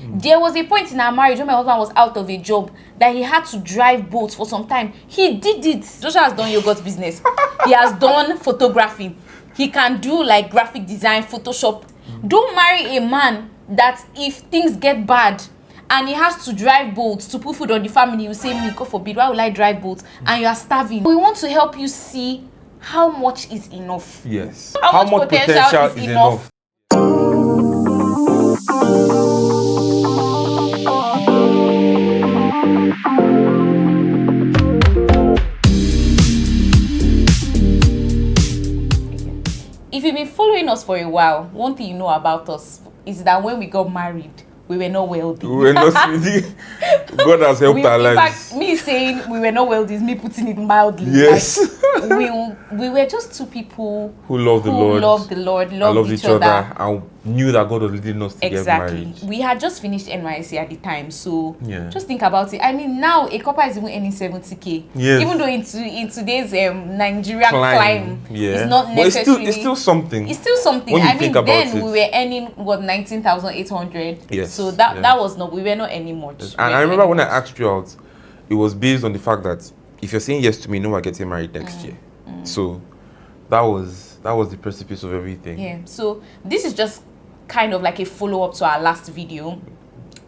There was a point in our marriage when my husband was out of a job that he had to drive boats for some time. He did it. Joshua has done yogurt business. He has done photography. He can do like graphic design, Photoshop. Don't marry a man that if things get bad and he has to drive boats to put food on the family, you say, me, God forbid, why will I drive boats? And you are starving. We want to help you see how much is enough. Yes. How much potential is enough. If you've been following us for a while, one thing you know about us is that when we got married, we were not wealthy. We were not really. God has helped our lives. In fact, me saying we were not wealthy is me putting it mildly. Yes. Like, we were just two people who loved the Lord, loved each other, and knew that God was leading us to get married. We had just finished NYC at the time, so just think about it. I mean, now a couple is even earning 70k. Yes. Even though in today's Nigerian climb, it's not necessarily. It's still something. It's still something. I mean, then we were earning what 19,800. Yes. So that was not. We were not earning much. Yes. And I remember when I asked you out, it was based on the fact that if you're saying yes to me, no, we're getting married next year. So that was the precipice of everything. Yeah. So this is just kind of like a follow-up to our last video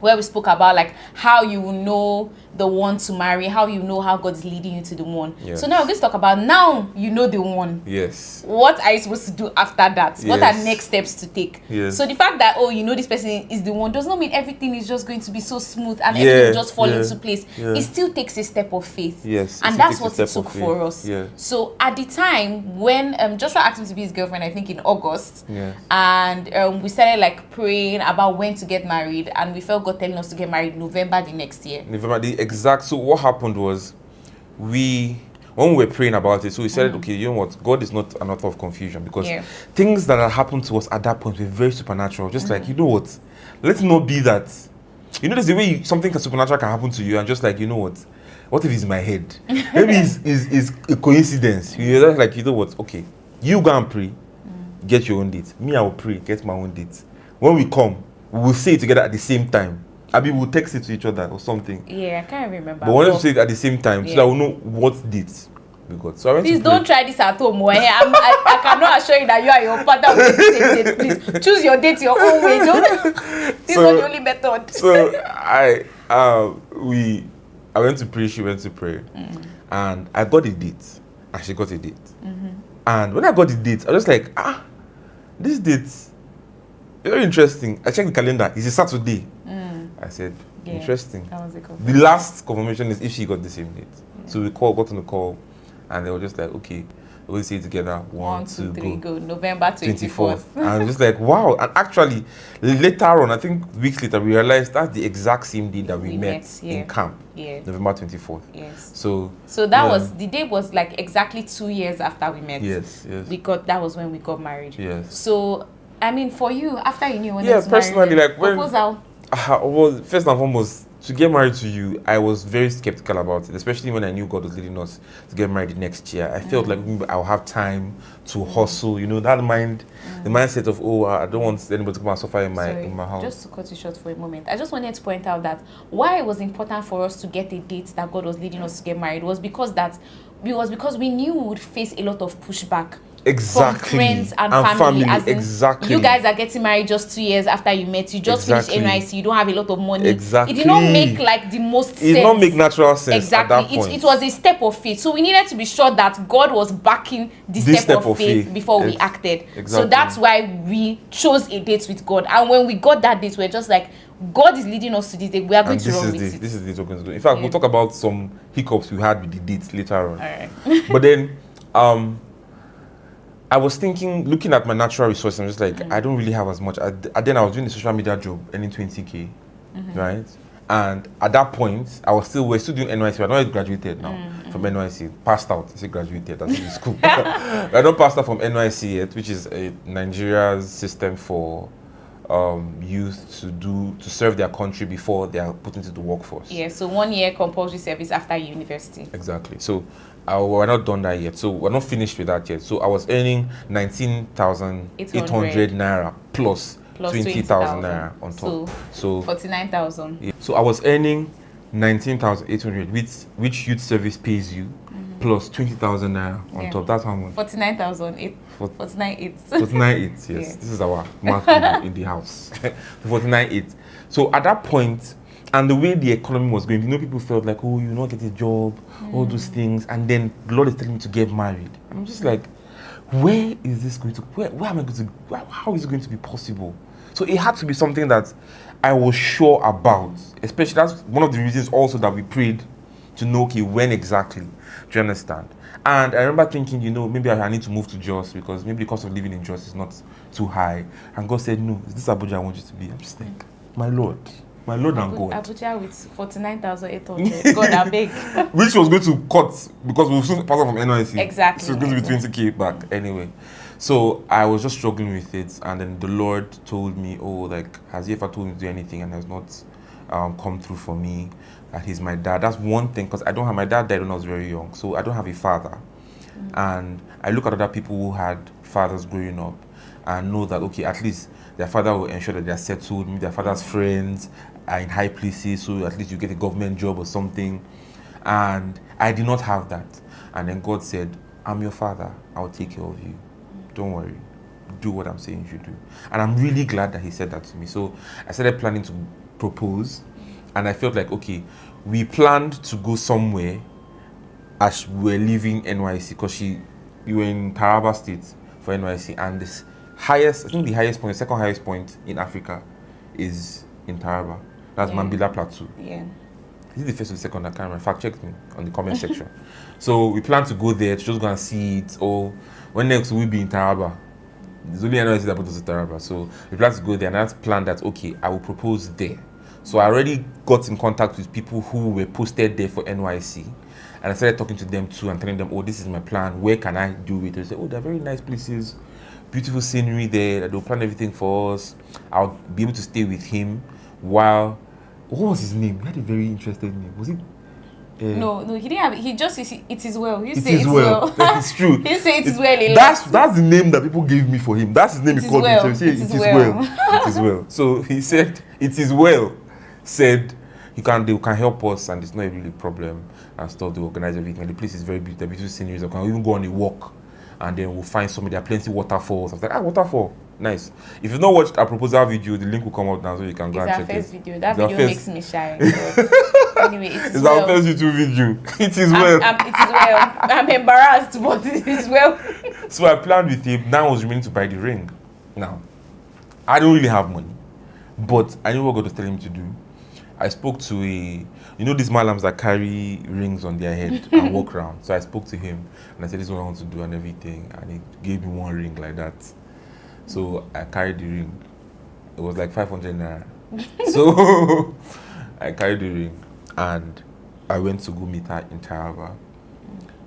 where we spoke about like how you know the one to marry, how you know how God is leading you to the one. Yes. So now let's talk about now you know the one. Yes. What are you supposed to do after that? What are next steps to take? Yes. So the fact that you know this person is the one does not mean everything is just going to be so smooth and everything will just fall into place. It still takes a step of faith. Yes. And that's what it took for us. Yeah. So at the time when Joshua asked me to be his girlfriend, I think in August. Yes. And we started like praying about when to get married, and we felt God telling us to get married November the next year. So what happened was when we were praying about it, so we said, okay, you know what, God is not an author of confusion, because things that had happened to us at that point were very supernatural. Just like, you know what, let's not be that. You know, there's the way something supernatural can happen to you, and just like, you know what if it's in my head? Maybe it's a coincidence. You're just like, you know what, okay, you go and pray, get your own date. Me, I will pray, get my own date. When we come, we will say it together at the same time. Maybe we'll text it to each other or something. Yeah, I can't remember. But we want to say it at the same time so that we'll know what date we got. So please don't try this at home. I cannot assure you that you and your partner will the same date. Please choose your date your own way. This is not the only method. So I went to pray, she went to pray. And I got a date. And she got a date. And when I got the date, I was just like, this date, very interesting. I checked the calendar. It's a Saturday. I said, interesting. That was the last confirmation is if she got the same date. So we got on the call, and they were just like, okay, we'll say it together. 1, 2, 3, go. November 24th. And I was just like, wow. And actually, later on, I think weeks later, we realized that's the exact same day that we met in camp. November 24th. Yes. So that was, the day was like exactly 2 years after we met. Yes. That was when we got married. Yes. So, I mean, for you, after you knew when personally, like when proposal. Well, first and foremost, to get married to you, I was very skeptical about it, especially when I knew God was leading us to get married next year. I felt like I'll have time to hustle, you know, that the mindset of, I don't want anybody to come and suffer in my house. Just to cut you short for a moment, I just wanted to point out that why it was important for us to get a date that God was leading us to get married was because we knew we would face a lot of pushback. Exactly. From friends and family. As in, exactly. You guys are getting married just 2 years after you met. You just finished NYC. You don't have a lot of money. Exactly. It did not make like the most sense. It did not make natural sense. Exactly. At that point. It was a step of faith. So we needed to be sure that God was backing this step of faith before we acted. Exactly. So that's why we chose a date with God. And when we got that date, we're just like, God is leading us to this date. We are going to run with it. This is the date we're going to do. In fact, we'll talk about some hiccups we had with the dates later on. All right. But then, I was thinking, looking at my natural resources, I'm just like, I don't really have as much. Then I was doing a social media job, earning 20k, right? And at that point, we're still doing NYC. We're not graduated now from NYC. Passed out. I say graduated. That's in school. We're not passed out from NYC yet, which is Nigeria's system for youth to serve their country before they are put into the workforce. Yeah. So 1 year compulsory service after university. Exactly. So we're not done that yet. So we're not finished with that yet. So I was earning 19,800 naira plus plus 20,000 naira on top. So 49,000. yeah. So I was earning 19,800, which youth service pays you, plus 20,000 naira on top. That's how much? 49,000. 49,800. 49,800, yes. Yeah. This is our math guru in the house. 49,800. So at that point, and the way the economy was going, people felt like, oh, you not get a job, all those things, and then the Lord is telling me to get married. I'm just like, where is this going to? Where am I going to? How is it going to be possible? So it had to be something that I was sure about. Especially that's one of the reasons also that we prayed to know, okay, when exactly. Do you understand? And I remember thinking, maybe I need to move to Jos because maybe the cost of living in Jos is not too high. And God said, no, is this Abuja I want you to be? I'm just like, my Lord and God. Abuja with 49,800. God, I beg. Which was going to cut because we were soon passing from NYC. Exactly. So it's going to be 20K back anyway. So I was just struggling with it, and then the Lord told me, oh, like, has he ever told me to do anything and has not come through for me? That he's my dad. That's one thing, because my dad died when I was very young, so I don't have a father. And I look at other people who had fathers growing up and know that, okay, at least their father will ensure that they're settled, maybe their father's friends are in high places, so at least you get a government job or something. And I did not have that. And then God said, I'm your father, I'll take care of you. Don't worry, do what I'm saying you should do. And I'm really glad that he said that to me. So I started planning to propose, and I felt like, okay, we planned to go somewhere as we were leaving NYC, because you were in Taraba State for NYC, and the second highest point in Africa is in Taraba. That's Mambila Plateau. Yeah. Is it the first or the second? I can't remember. Fact check me on the comment section. So we plan to go there to just go and see it. Or when next will we be in Taraba? There's only NYC that put us to Taraba. So we plan to go there, and that's planned that, okay, I will propose there. So I already got in contact with people who were posted there for NYC. And I started talking to them too and telling them, oh, this is my plan. Where can I do it? They said, oh, they're very nice places. Beautiful scenery there. They'll plan everything for us. I'll be able to stay with him while... What was his name? He had a very interesting name. Was it? No, he didn't have it. He just said it is well. It is well. It's true. He said it is well. That's the name that people gave me for him. That's his name. He called himself. He said it is well. It is well. So he said it is well. Said they can help us, and it's not really a problem and stuff. They organize everything. And the place is very beautiful. The beautiful scenery. I can even go on a walk, and then we'll find somewhere. There are plenty of waterfalls. I was like, waterfall. Nice. If you've not watched our proposal video, the link will come out now, so you can go and check it. It's our first video. That video makes me shy. Anyway, it's our first YouTube video. It is well. It is well. I'm embarrassed, but it is well. So I planned with him. Now I was remaining to buy the ring. Now, I don't really have money, but I knew what God was telling me to do. I spoke to these malams that carry rings on their head and walk around. So I spoke to him, and I said, this is what I want to do and everything. And he gave me one ring like that. So I carried the ring. It was like 500 naira. So I carried the ring, and I went to go meet her in Taraba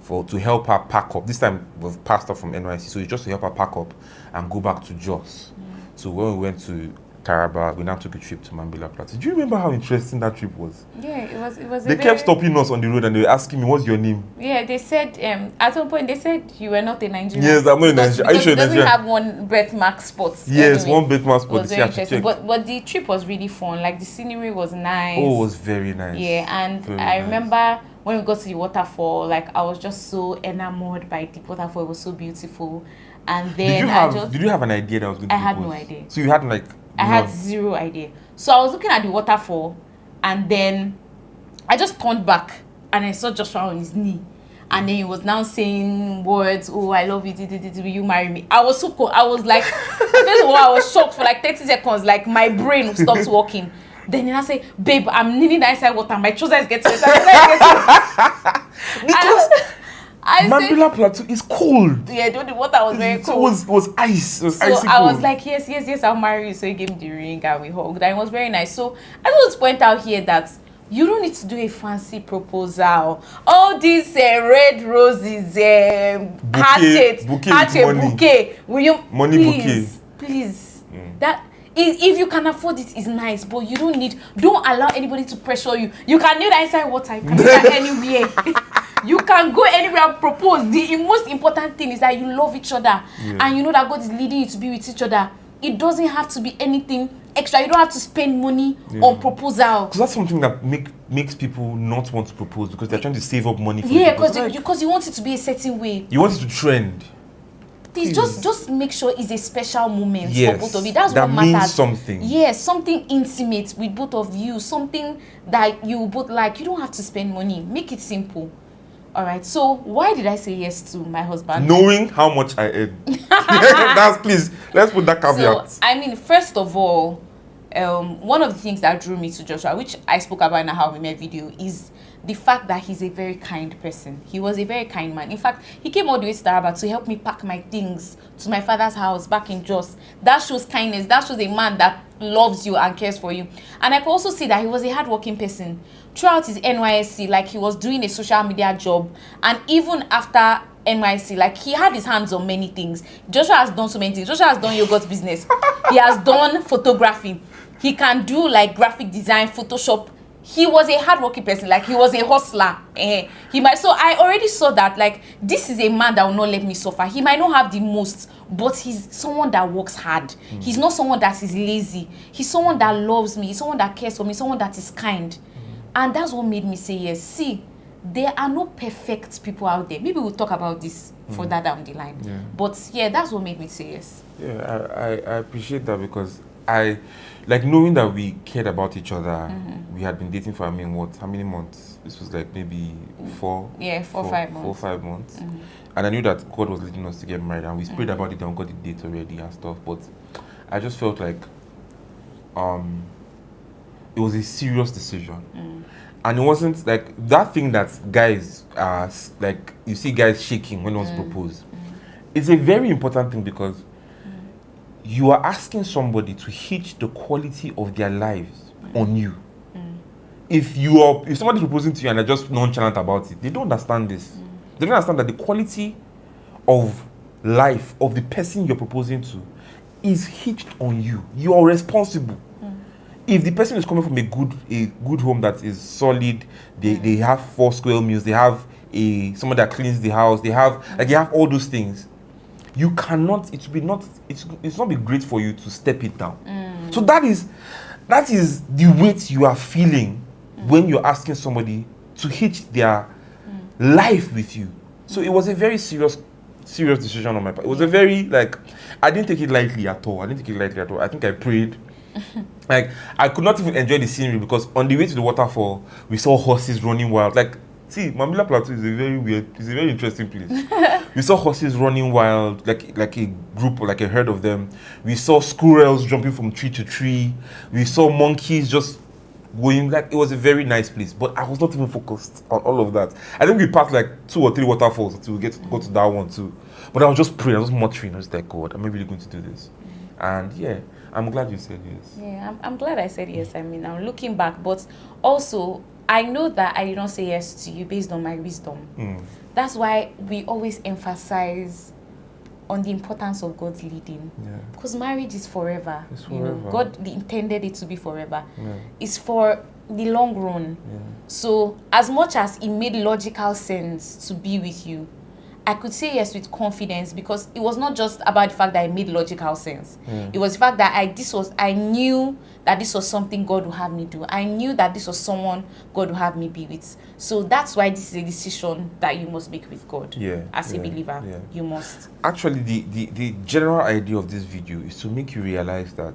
to help her pack up. This time was pastor from NYC, so it's just to help her pack up and go back to Jos. So when we went to Taraba, we now took a trip to Mambila Plateau. Do you remember how interesting that trip was? Yeah, it was. They kept stopping us on the road and they were asking me, "What's your name?" Yeah, they said at one point they said you were not a Nigerian. Yes, I'm not a Nigerian. Are you sure it doesn't have one birthmark spot. Yes, anyway, one birthmark spot. It was very interesting. But the trip was really fun. Like the scenery was nice. Oh, it was very nice. Yeah, and I remember when we got to the waterfall, like I was just so enamored by the waterfall. It was so beautiful. And then did you have an idea that was going to be I had no idea. So you had I had zero idea. So I was looking at the waterfall, and then I just turned back and I saw Joshua on his knee. And then he was now saying words, oh, I love you, will you marry me? I was so cool. I was like, first of all, I was shocked for like 30 seconds, like my brain stopped working. Then I say, babe, I'm needing the inside water. My trousers get wet. Because Mambila Plateau is cold. Yeah, the water was very cold. It was ice. It was icy cold. So I was like, yes, I'll marry you. So he gave me the ring and we hugged. And it was very nice. So I just want to point out here that you don't need to do a fancy proposal. All these red roses, bouquet. Will you please? That if you can afford it, is nice, but you don't allow anybody to pressure you. You can kneel inside water. You can do that anywhere. You can go anywhere and propose. The most important thing is that you love each other, and you know that God is leading you to be with each other. it doesn't have to be anything extra. You don't have to spend money on proposal. Because that's something that makes people not want to propose, because they're trying to save up money for because you want it to be a certain way. You want it to trend. Please just make sure it's a special moment for both of you. That what matters. Means something. Yes, something intimate with both of you. Something that you both like. You don't have to spend money. Make it simple. All right. So why did I say yes to my husband? Knowing how much I earn. Please, let's put that caveat. So, I mean, first of all, one of the things that drew me to Joshua, which I spoke about in a How We Met video, is the fact that he's a very kind person. He was a very kind man. In fact, he came all the way to Taraba to help me pack my things to my father's house back in Jos. That shows kindness. That shows a man that loves you and cares for you. And I could also see that he was a hardworking person. Throughout his NYSC, like, he was doing a social media job. And even after NYC, like, he had his hands on many things. Joshua has done so many things. Joshua has done yogurt business. He has done photography. He can do, like, graphic design, Photoshop. He was a hardworking person, like, he was a hustler. So I already saw that, like, this is a man that will not let me suffer. He might not have the most, but he's someone that works hard. He's not someone that is lazy. He's someone that loves me. He's someone that cares for me. Someone that is kind. And that's what made me say yes. See, there are no perfect people out there. Maybe we'll talk about this further down the line. Yeah. But yeah, that's what made me say yes. Yeah, I appreciate that, because I, like, knowing that we cared about each other. We had been dating for, I mean, how many months? This was like maybe 4 or 5 months. And I knew that God was leading us to get married, and we prayed about it and got the date already and stuff. But I just felt like it was a serious decision. And it wasn't like that thing that guys are like, you see guys shaking when one's proposed. It's a very important thing, because you are asking somebody to hitch the quality of their lives on you. If somebody's proposing to you and they're just nonchalant about it, they don't understand this. They don't understand that the quality of life of the person you're proposing to is hitched on you. You are responsible. If the person is coming from a good home that is solid, they have 4 square meals, they have someone that cleans the house, they have all those things. You cannot. It's not be great for you to step it down. So that is the weight you are feeling when you're asking somebody to hitch their life with you. So it was a very serious decision on my part. It was a very, I didn't take it lightly at all. I think I prayed. Like, I could not even enjoy the scenery, because on the way to the waterfall, we saw horses running wild. Like, see, Mambila Plateau is a very interesting place. We saw horses running wild, like a group, like a herd of them. We saw squirrels jumping from tree to tree. We saw monkeys just going, like, it was a very nice place. But I was not even focused on all of that. I think we passed like 2 or 3 waterfalls until we go to that one too. But I was just praying, I was muttering. I was like, God, am I really going to do this? And yeah, I'm glad you said yes. Yeah, I'm glad I said yes. I mean, I'm looking back, but also I know that I did not say yes to you based on my wisdom. That's why we always emphasize on the importance of God's leading. Because marriage is forever. It's forever. God intended it to be forever. It's for the long run. So as much as it made logical sense to be with you, I could say yes with confidence, because it was not just about the fact that it made logical sense. It was the fact that I knew that this was something God would have me do. I knew that this was someone God would have me be with. So that's why this is a decision that you must make with God. As a believer, you must. Actually, the general idea of this video is to make you realize that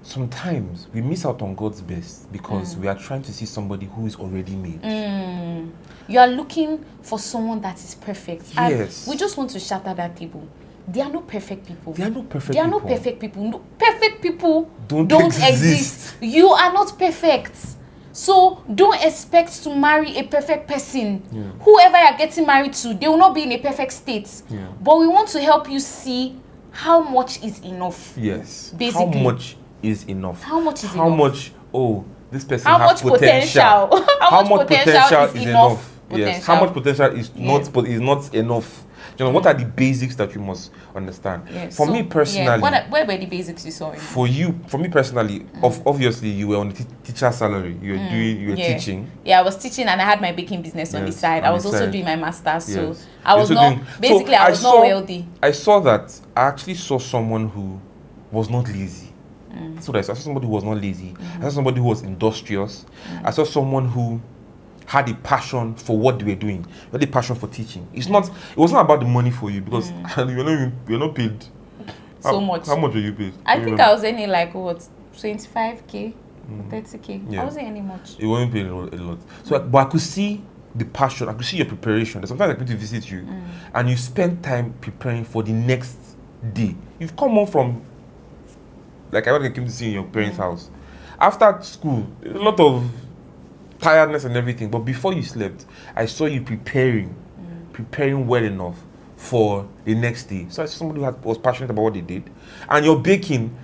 sometimes we miss out on God's best because we are trying to see somebody who is already made. You are looking for someone that is perfect. Yes. And we just want to shatter that table. There are no perfect people. There are no perfect people. No, perfect people don't exist. You are not perfect. So don't expect to marry a perfect person. Whoever you're getting married to, they will not be in a perfect state. But we want to help you see how much is enough. Yes. Basically. How much is enough? How much is enough? This person how has much potential. How much potential is enough? Potential. Yes. How much potential is not enough? You know, what are the basics that you must understand? For me personally, where were the basics you saw? For me personally, obviously you were on the teacher salary. You were teaching. Yeah, I was teaching, and I had my baking business on the side. I was also doing my master's, so I was not. Basically, I was not wealthy. I saw that. I actually saw someone who was not lazy. That's what I saw. I saw somebody who was not lazy. I saw somebody who was industrious. I saw someone who had a passion for what they were doing. They had a passion for teaching. It was not about the money for you, because you're not paid so much. How much were you paid? I think I was earning like what, 25k, 30k. Yeah. I wasn't earning much. It wasn't paid a lot. So, but I could see the passion. I could see your preparation. Sometimes I come to visit you, and you spend time preparing for the next day. You've come home from, like, I came to see in your parents' house. After school, a lot of tiredness and everything. But before you slept, I saw you preparing well enough for the next day. So I saw somebody who was passionate about what they did. And your baking,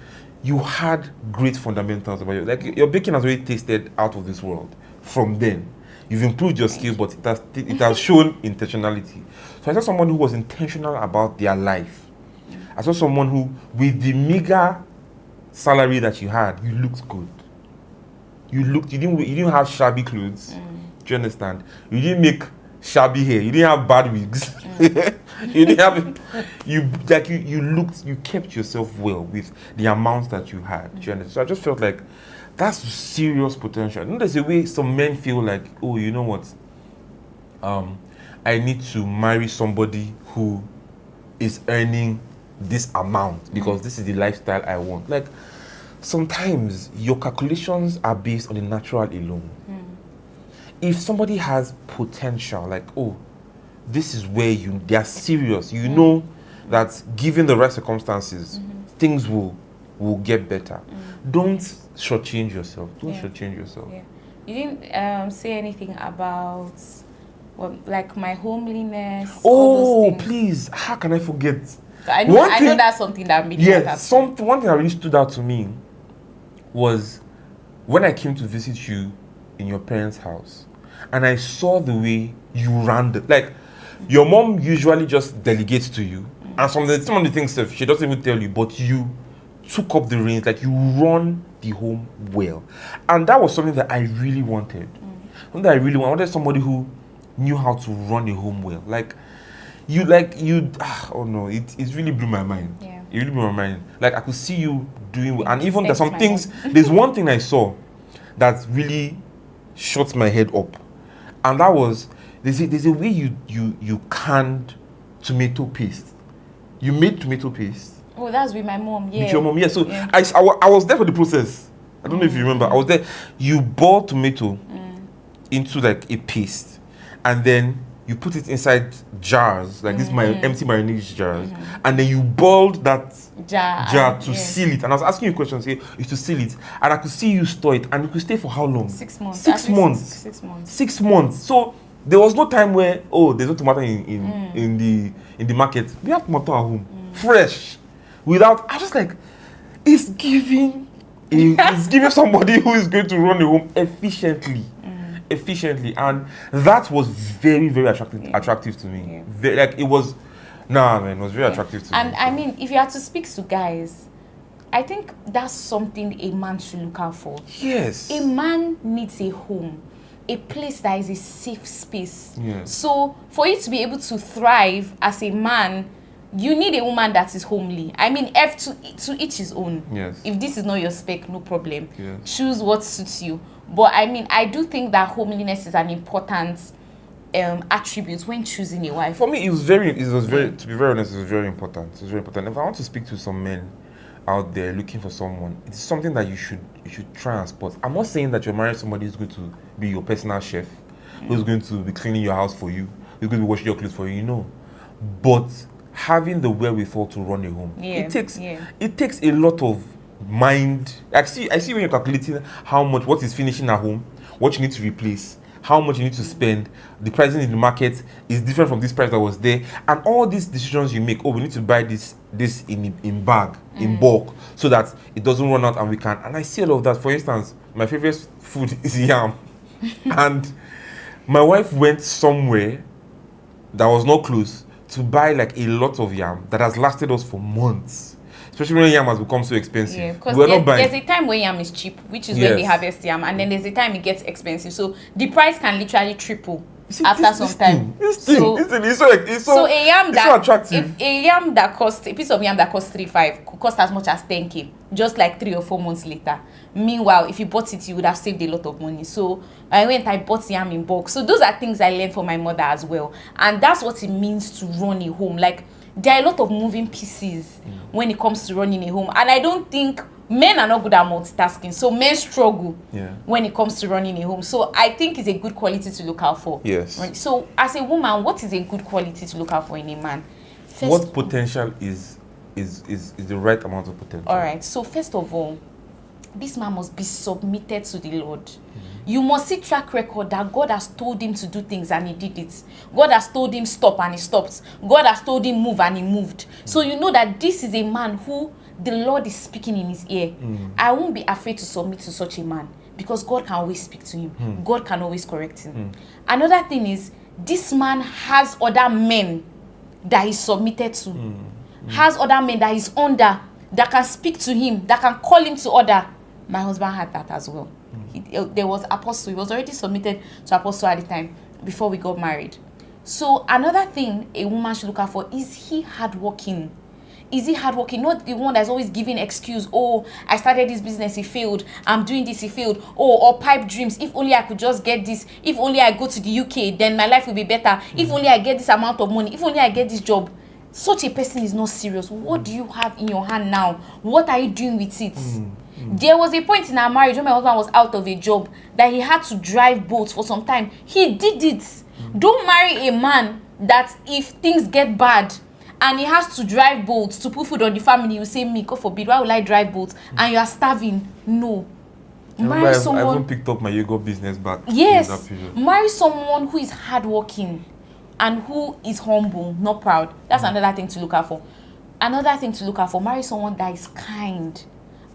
you had great fundamentals about it. Like, your baking has already tasted out of this world. From then, you've improved your skills, but it has shown intentionality. So I saw someone who was intentional about their life. I saw someone who, with the meager salary that you had, you looked good. You didn't have shabby clothes. Do you understand? You didn't make shabby hair. You didn't have bad wigs. You didn't have you kept yourself well with the amounts that you had. Do you understand? So I just felt like that's serious potential. You know, there's a way some men feel like, oh, you know what? I need to marry somebody who is earning this amount because this is the lifestyle I want. Like, sometimes your calculations are based on the natural alone. If somebody has potential, like, oh, this is where they are serious, you know that given the right circumstances, things will get better. Don't shortchange yourself. Don't shortchange yourself. Yeah. You didn't say anything about, well, like, my homeliness. Oh, please! How can I forget? I know that's something that made you one thing that really stood out to me was when I came to visit you in your parents' house, and I saw the way you ran like, your mom usually just delegates to you, and some of the things she doesn't even tell you, but you took up the reins, like, you run the home well. And that was something that I really wanted. Something that I wanted somebody who knew how to run a home well. Oh no, it really blew my mind. Yeah. It really blew my mind. Like, I could see you doing well. And even there's some things, there's one thing I saw that really shot my head up. And that was, there's a way you canned tomato paste. You made tomato paste. Oh, that's with my mom, yeah. With your mom, yeah. So I was there for the process. I don't know if you remember. I was there. You boiled tomato into like a paste, and then you put it inside jars, like these empty marinade jars, and then you boiled that jar to seal it. And I was asking you questions here, is to seal it, and I could see you store it, and it could stay for how long? 6 months. 6 months. 6 months. 6 months. So there was no time where there's no tomato in the market. We have tomato at home, fresh, without. I was just like, it's giving somebody who is going to run a home efficiently. And that was very, very attractive to me. Yeah. It was very attractive to me. And I mean, if you had to speak to guys, I think that's something a man should look out for. Yes. A man needs a home, a place that is a safe space. Yes. So for you to be able to thrive as a man, you need a woman that is homely. I mean, to each his own. Yes. If this is not your spec, no problem. Yes. Choose what suits you. But I mean, I do think that homeliness is an important attribute when choosing a wife. For me, it was very, to be very honest, it was very important. It was very important. If I want to speak to some men out there looking for someone, it's something that you should try and spot. I'm not saying that you're marrying somebody who's going to be your personal chef, who's going to be cleaning your house for you, who's going to be washing your clothes for you, But having the wherewithal to run a home, it takes a lot of mind. I see when you're calculating what is finishing at home, what you need to replace, how much you need to spend, the pricing in the market is different from this price that was there, and all these decisions you make. Oh, we need to buy this in bag, in bulk, so that it doesn't run out and we can. And I see all of that. For instance, my favorite food is yam, and my wife went somewhere that was not close to buy like a lot of yam that has lasted us for months. Especially when yam has become so expensive. Yeah, because there's a time when yam is cheap, which is when they harvest yam, and then there's a time it gets expensive. So the price can literally triple after some time. So a yam that so attractive. a yam that costs a piece of yam that costs 3.5 could cost as much as 10K just like 3 or 4 months later. Meanwhile, if you bought it, you would have saved a lot of money. So I bought yam in bulk. So those are things I learned from my mother as well, and that's what it means to run a home. Like, there are a lot of moving pieces when it comes to running a home, and I don't think men are not good at multitasking. So men struggle when it comes to running a home. So I think it's a good quality to look out for. Yes. So as a woman, what is a good quality to look out for in a man? What potential is the right amount of potential? All right. So first of all, this man must be submitted to the Lord. You must see track record that God has told him to do things and he did it. God has told him stop and he stopped. God has told him move and he moved. So you know that this is a man who the Lord is speaking in his ear. I won't be afraid to submit to such a man because God can always speak to him. God can always correct him. Another thing is, this man has other men that he's submitted to. Has other men that he's under that can speak to him, that can call him to order. My husband had that as well. There was Apostle. He was already submitted to Apostle at the time before we got married. So another thing a woman should look out for, is he hardworking? Is he hardworking? Not the one that's always giving excuse. Oh, I started this business, it failed. I'm doing this, it failed. Oh, or pipe dreams. If only I could just get this. If only I go to the UK, then my life will be better. If only I get this amount of money. If only I get this job. Such a person is not serious. What do you have in your hand now? What are you doing with it? There was a point in our marriage when my husband was out of a job that he had to drive boats for some time. He did it. Don't marry a man that if things get bad and he has to drive boats to put food on the family, you say, me, God forbid, why will I drive boats? And you are starving. No. Marry someone. I even picked up my yogurt business back. Yes. Marry someone who is hardworking and who is humble, not proud. That's another thing to look out for. Another thing to look out for, marry someone that is kind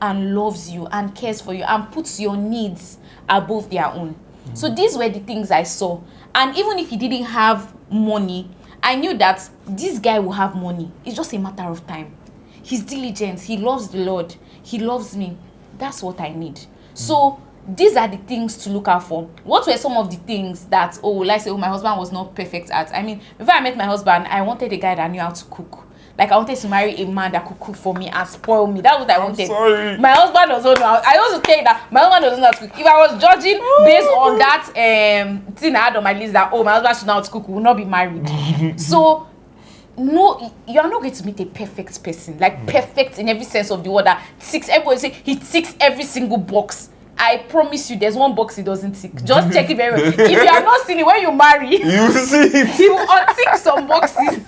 and loves you and cares for you and puts your needs above their own. So these were the things I saw. And even if he didn't have money, I knew that this guy will have money. It's just a matter of time. He's diligent. He loves the Lord. He loves me. That's what I need. So these are the things to look out for. What were some of the things that, my husband was not perfect at? I mean, before I met my husband, I wanted a guy that knew how to cook. Like, I wanted to marry a man that could cook for me and spoil me. That's what I wanted. Sorry. My husband doesn't know. I also tell you that my husband doesn't know how to cook. If I was judging based on that thing I had on my list that, my husband should know how to cook, we will not be married. So, no, you are not going to meet a perfect person. Like, perfect in every sense of the word. Everybody say he ticks every single box. I promise you, there's one box he doesn't tick. Just check it very well. If you have not seen it, when you marry, you see it. He will untick some boxes.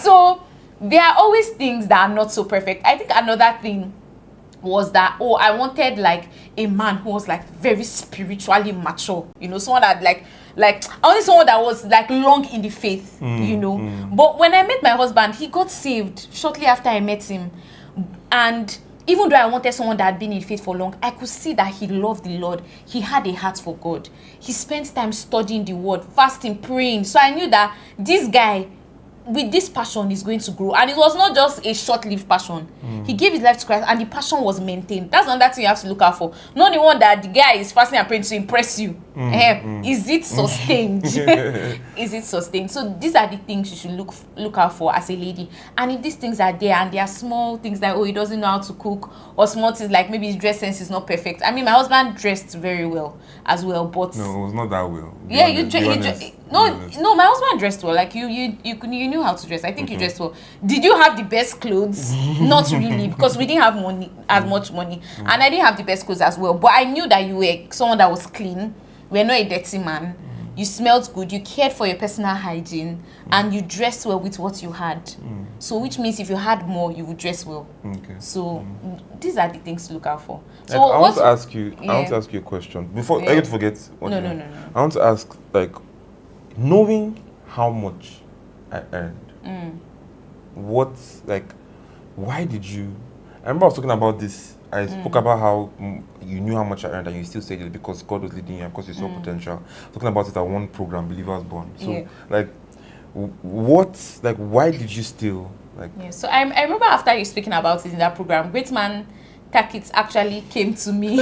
So, there are always things that are not so perfect. I think another thing was that, I wanted like a man who was like very spiritually mature. You know, someone that like I wanted someone that was like long in the faith, But when I met my husband, he got saved shortly after I met him. And even though I wanted someone that had been in faith for long, I could see that he loved the Lord. He had a heart for God. He spent time studying the word, fasting, praying. So I knew that this guy, with this passion, is going to grow. And it was not just a short-lived passion. He gave his life to Christ and the passion was maintained. That's another thing you have to look out for. Not the one that the guy is fasting and praying to impress you. Is it sustained? Is it sustained? So these are the things you should look out for as a lady. And if these things are there and they are small things like, he doesn't know how to cook, or small things like maybe his dress sense is not perfect. I mean, my husband dressed very well as well, but no, it was not that well. No, my husband dressed well. Like you knew how to dress. I think you dressed well. Did you have the best clothes? Not really, because we didn't have much money, and I didn't have the best clothes as well. But I knew that you were someone that was clean. We're not a dirty man. You smelled good. You cared for your personal hygiene, and you dressed well with what you had. So, which means if you had more, you would dress well. Okay. So, these are the things to look out for. So, I want to ask you a question before I forget. No. I want to ask, like, knowing how much I earned, why did you? I remember I was talking about this. I spoke about how you knew how much I earned and you still said it because God was leading you and because you saw potential. Talking about it at one program, Believers Born. So, why did you still, So I remember after you speaking about it in that program, Great Man Takit actually came to me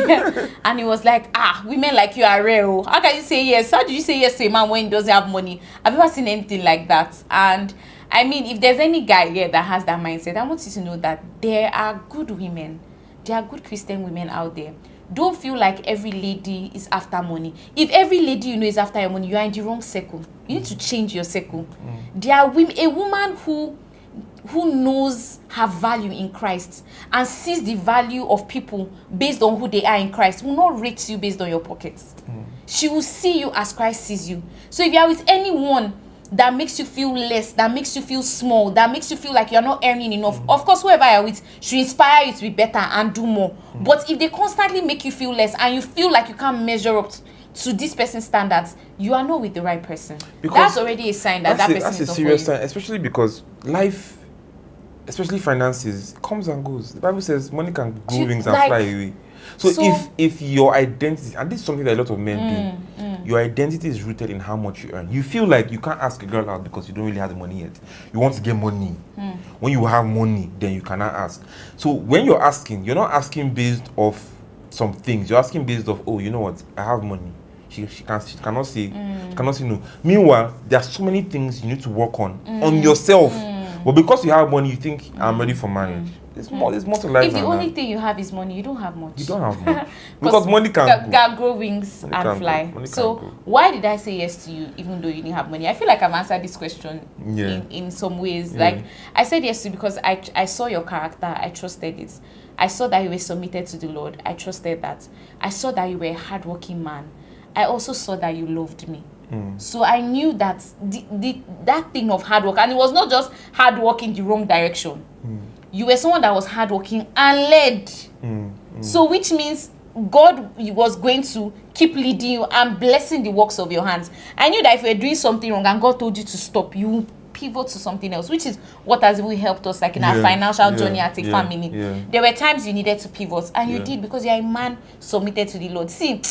and he was like, women like you are rare. How can you say yes? How do you say yes to a man when he doesn't have money? I've never seen anything like that. And I mean, if there's any guy here that has that mindset, I want you to know that there are good women. There are good Christian women out there. Don't feel like every lady is after money. If every lady you know is after your money, you are in the wrong circle. You need to change your circle. There are women, a woman who knows her value in Christ and sees the value of people based on who they are in Christ will not rate you based on your pockets. She will see you as Christ sees you. So if you are with anyone that makes you feel less, that makes you feel small, that makes you feel like you're not earning enough, of course whoever you're with should inspire you to be better and do more. But if they constantly make you feel less and you feel like you can't measure up to this person's standards, you are not with the right person. Because that's already a sign that person is not for you. That's a serious sign, especially because life, especially finances, comes and goes. The Bible says money can grow wings and fly away. So if your identity, and this is something that a lot of men do, your identity is rooted in how much you earn. You feel like you can't ask a girl out because you don't really have the money yet. You want to get money. When you have money, then you cannot ask. So when you're asking, you're not asking based off some things. You're asking based off, oh, you know what, I have money. She cannot say no. Meanwhile, there are so many things you need to work on yourself. But because you have money, you think I'm ready for marriage. There's more to life. If the only thing you have is money, you don't have much. You don't have much. Because money can grow wings and fly. So why did I say yes to you even though you didn't have money? I feel like I've answered this question in some ways. Like I said yes to you because I saw your character. I trusted it. I saw that you were submitted to the Lord. I trusted that. I saw that you were a hardworking man. I also saw that you loved me. So I knew that that thing of hard work, and it was not just hard work in the wrong direction. You were someone that was hardworking and led. So which means God was going to keep leading you and blessing the works of your hands. I knew that if you were doing something wrong and God told you to stop, you pivot to something else, which is what has really helped us, like in our financial journey as a family. There were times you needed to pivot, and you did because you're a man submitted to the Lord. See,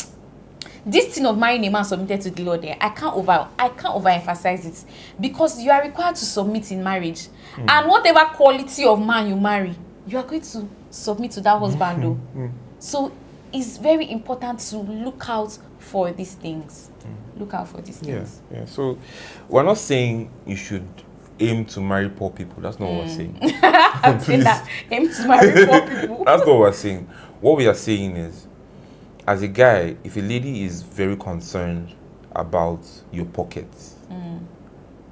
this thing of marrying a man submitted to the Lord, I can't overemphasize it, because you are required to submit in marriage, and whatever quality of man you marry, you are going to submit to that husband. So it's very important to look out for these things. Look out for these things. So we're not saying you should aim to marry poor people. That's not what we're saying. I'm saying that aim to marry poor people. That's not what we're saying. What we are saying is, as a guy, if a lady is very concerned about your pockets,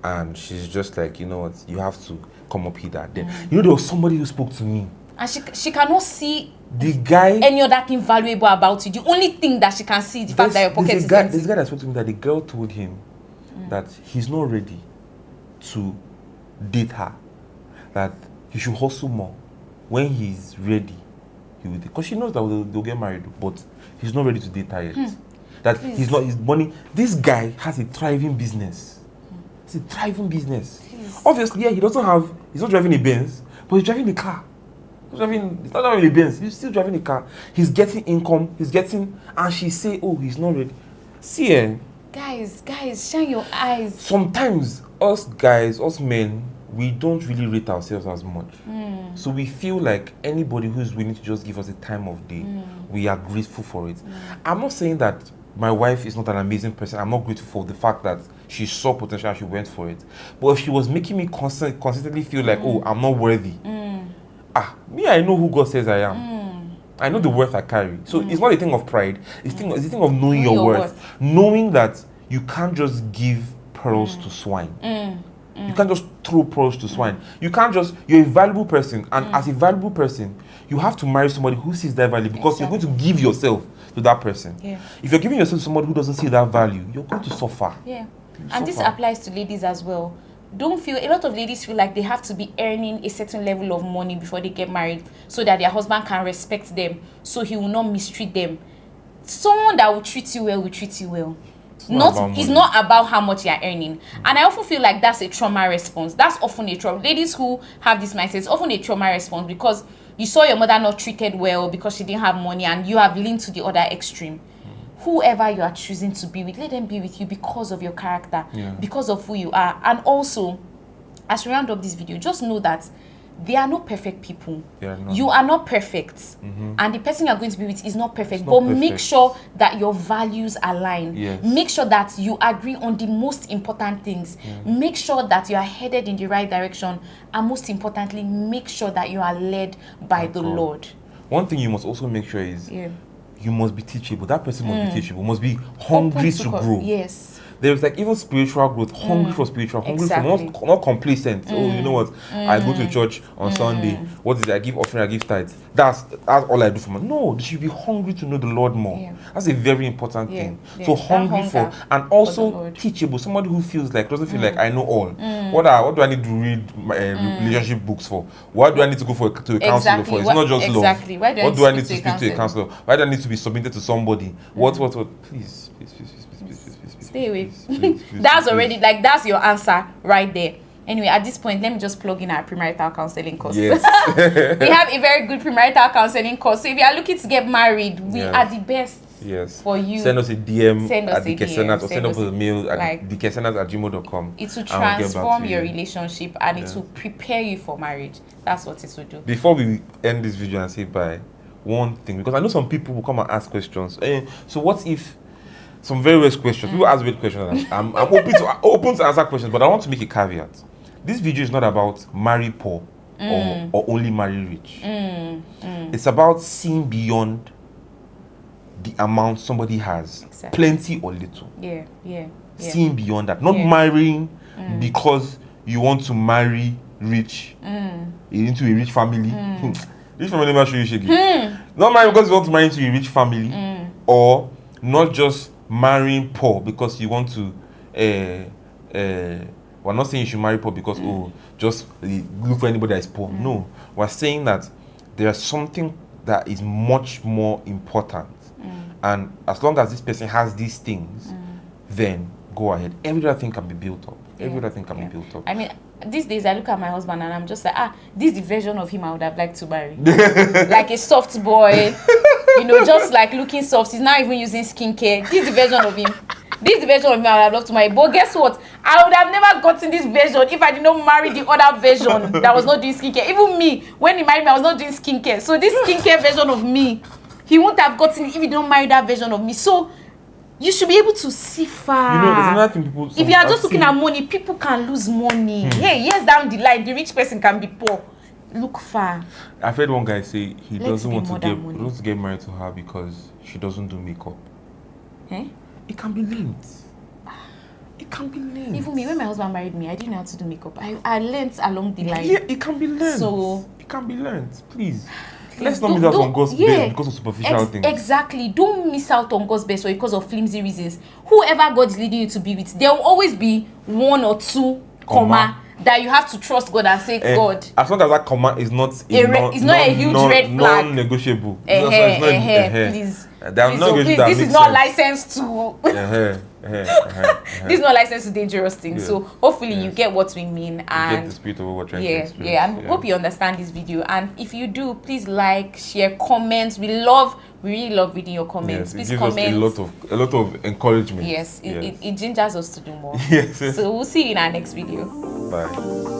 and she's just like, you know what, you have to come up here, then you know, there was somebody who spoke to me, and she cannot see the guy any other thing valuable about you. The only thing that she can see is the fact that your pocket is empty. This guy that spoke to me, that the girl told him that he's not ready to date her, that he should hustle more. When he's ready, he will, because she knows that they'll get married, but he's not ready to date her yet. That he's not, his money. This guy has a thriving business. It's a thriving business. Obviously, he's not driving a Benz, but he's driving a car. He's not driving a Benz, he's still driving a car. He's getting income, and she say, oh, he's not ready. See, guys, shine your eyes. Sometimes us men, we don't really rate ourselves as much. So we feel like anybody who's willing to just give us a time of day, we are grateful for it. I'm not saying that my wife is not an amazing person. I'm not grateful for the fact that she saw potential and she went for it. But if she was making me consistently feel like, oh, I'm not worthy, I know who God says I am. I know the worth I carry. So it's not a thing of pride. It's a thing of knowing your worth. Knowing that you can't just give pearls to swine. You can't just throw pearls to swine. You can't just, you're a valuable person. And as a valuable person, you have to marry somebody who sees that value, because you're going to give yourself to that person. If you're giving yourself to somebody who doesn't see that value, you're going to suffer. This applies to ladies as well. Don't feel, a lot of ladies feel like they have to be earning a certain level of money before they get married so that their husband can respect them, so he will not mistreat them. Someone that will treat you well will treat you well. It's not about how much you are earning. And I often feel like that's a trauma response. That's often a trauma. Ladies who have this mindset, it's often a trauma response because you saw your mother not treated well because she didn't have money, and you have leaned to the other extreme. Whoever you are choosing to be with, let them be with you because of your character, because of who you are. And also, as we round up this video, just know that they are not perfect people. They are not. You are not perfect. And the person you're going to be with is not perfect. It's not But make perfect. sure that your values align. Yes. Make sure that you agree on the most important things. Make sure that you are headed in the right direction. And most importantly, make sure that you are led by the God. Lord. One thing you must also make sure is you must be teachable. That person must be teachable, must be Open hungry to grow. Yes. There's like even spiritual growth, hungry for spiritual, hungry for not complacent. Oh, you know what? I go to church on Sunday. What is it? I give offering, I give tithes. That's all I do for money. No, you should be hungry to know the Lord more. Yeah. That's a very important thing. Yeah. So That hungry hunger and for the also Lord. teachable. Somebody who feels like doesn't feel like I know all. What do I need to read my, relationship books for? What do I need to go to a counselor for? It's not just love. What do I need to speak to a counselor? Why do I need to be submitted to somebody? What? Please. Stay away. Please, That's please. already like that's your answer right there. Anyway, at this point, let me just plug in our premarital counseling course. Yes. We have a very good premarital counseling course. So if you are looking to get married, we are the best for you. Send us a DM Send us at the a DM. Kesenat or send us us a mail at like- thekesenat@gmail.com. It will and we'll get back transform to your you. relationship and it will prepare you for marriage. That's what it will do. Before we end this video and say bye, one thing, because I know some people will come and ask questions. So what if some very weird questions? People ask weird questions. I'm open to answer questions, but I want to make a caveat. This video is not about marry poor or only marry rich. It's about seeing beyond the amount somebody has, Exactly. plenty or little. Yeah. Seeing beyond that, not marrying because you want to marry rich into a rich family. Rich family never show you shaky. Not marrying because you want to marry into a rich family, or not just marrying poor because you want to. We're not saying you should marry poor because just look for anybody that is poor. No, we're saying that there is something that is much more important, and as long as this person has these things, then go ahead. Every other thing can be built up. Every other thing can be built up. I mean, these days I look at my husband and I'm just like, this is the version of him I would have liked to marry. Like a soft boy, just like looking soft. He's not even using skincare. This is the version of him. This is the version of me I would have loved to marry. But guess what? I would have never gotten this version if I did not marry the other version that was not doing skincare. Even me, when he married me, I was not doing skincare. So this skincare version of me, he wouldn't have gotten it if he don't marry that version of me. So you should be able to see far. There's another thing people. If you are just looking at money, people can lose money. Hey, years down the line, the rich person can be poor. Look far. I've heard one guy say he doesn't want to get married to her because she doesn't do makeup. It can be learned. It can be learned. Even me, when my husband married me, I didn't know how to do makeup. I learned along the line. Yeah, it can be learned. So it can be learned. Please. Let's not miss out on God's best because of superficial things. Exactly. Don't miss out on God's best or because of flimsy reasons. Whoever God is leading you to be with, there will always be one or two comma that you have to trust God and say, God. As long as that comma is not a huge red flag. Non-negotiable. Please. This is not licensed to. This is not licensed to dangerous things. So hopefully you get what we mean and get the spirit of what we're trying to experience. And hope you understand this video. And if you do, please like, share, comment. We really love reading your comments. Yes, please it gives comment. us a lot of encouragement. Yes, it gingers us to do more. Yes. So we'll see you in our next video. Bye.